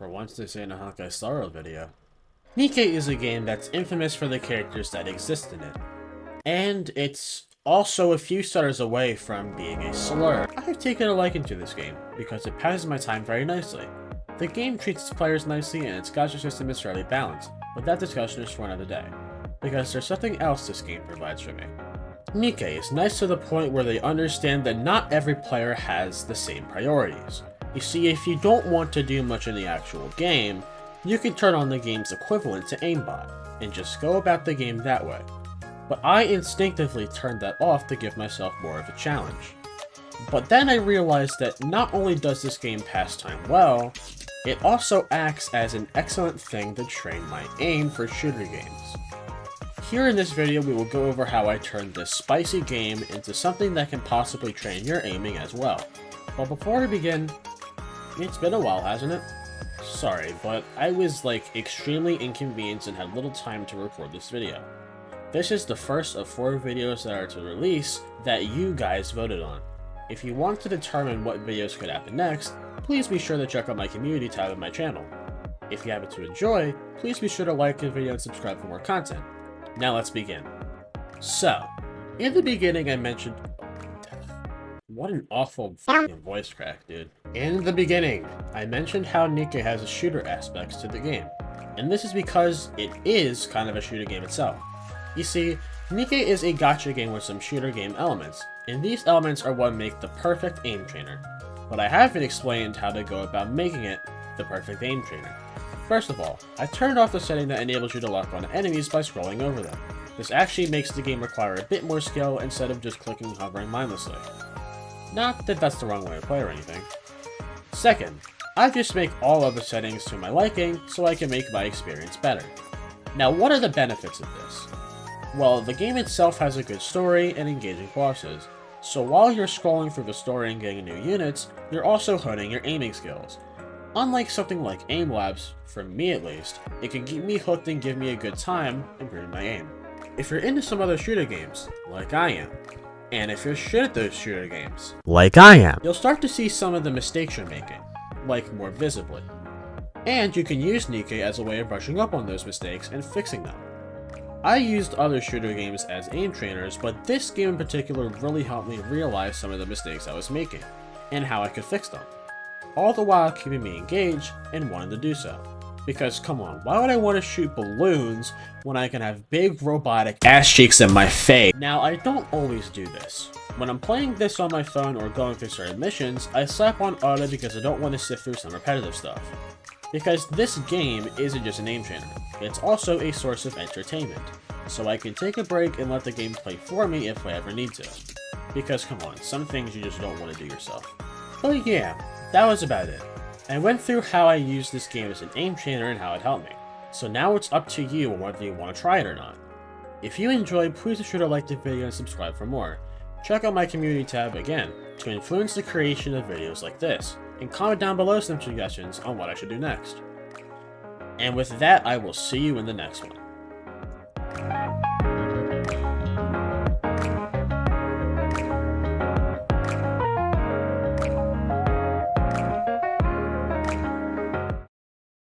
For once this ain't a Honkai Star Rail video. NIKKE is a game that's infamous for the characters that exist in it. And it's also a few stars away from being a slur. I have taken a liking to this game, because it passes my time very nicely. The game treats its players nicely and its gacha system is fairly balanced, but that discussion is for another day, because there's something else this game provides for me. NIKKE is nice to the point where they understand that not every player has the same priorities. You see, if you don't want to do much in the actual game, you can turn on the game's equivalent to aimbot, and just go about the game that way. But I instinctively turned that off to give myself more of a challenge. But then I realized that not only does this game pass time well, it also acts as an excellent thing to train my aim for shooter games. Here in this video we will go over how I turned this spicy game into something that can possibly train your aiming as well. But before we begin, it's been a while, hasn't it? Sorry, but I was extremely inconvenienced and had little time to record this video. This is the first of 4 videos that are to release that you guys voted on. If you want to determine what videos could happen next, please be sure to check out my community tab on my channel. If you happen to enjoy, please be sure to like the video and subscribe for more content. Now let's begin. So, in the beginning I mentioned... What an awful fucking voice crack, dude. In the beginning, I mentioned how NIKKE has a shooter aspects to the game. And this is because it is kind of a shooter game itself. You see, NIKKE is a gacha game with some shooter game elements, and these elements are what make the perfect aim trainer. But I haven't explained how to go about making it the perfect aim trainer. First of all, I turned off the setting that enables you to lock on enemies by scrolling over them. This actually makes the game require a bit more skill instead of just clicking and hovering mindlessly. Not that that's the wrong way to play or anything. Second, I just make all of the settings to my liking so I can make my experience better. Now what are the benefits of this? Well, the game itself has a good story and engaging bosses, so while you're scrolling through the story and getting new units, you're also honing your aiming skills. Unlike something like Aim Labs, for me at least, it can keep me hooked and give me a good time improving my aim. If you're into some other shooter games, like I am, and if you're shit at those shooter games, like I am, you'll start to see some of the mistakes you're making, more visibly. And you can use NIKKE as a way of brushing up on those mistakes and fixing them. I used other shooter games as aim trainers, but this game in particular really helped me realize some of the mistakes I was making, and how I could fix them. All the while keeping me engaged and wanting to do so. Because come on, why would I want to shoot balloons when I can have big robotic ass cheeks in my face? Now I don't always do this. When I'm playing this on my phone or going through certain missions, I slap on auto because I don't want to sift through some repetitive stuff. Because this game isn't just an aim trainer, it's also a source of entertainment. So I can take a break and let the game play for me if I ever need to. Because come on, some things you just don't want to do yourself. But yeah, that was about it. I went through how I used this game as an aim trainer and how it helped me. So now it's up to you on whether you want to try it or not. If you enjoyed, please be sure to like the video and subscribe for more. Check out my community tab again to influence the creation of videos like this, and comment down below some suggestions on what I should do next. And with that, I will see you in the next one.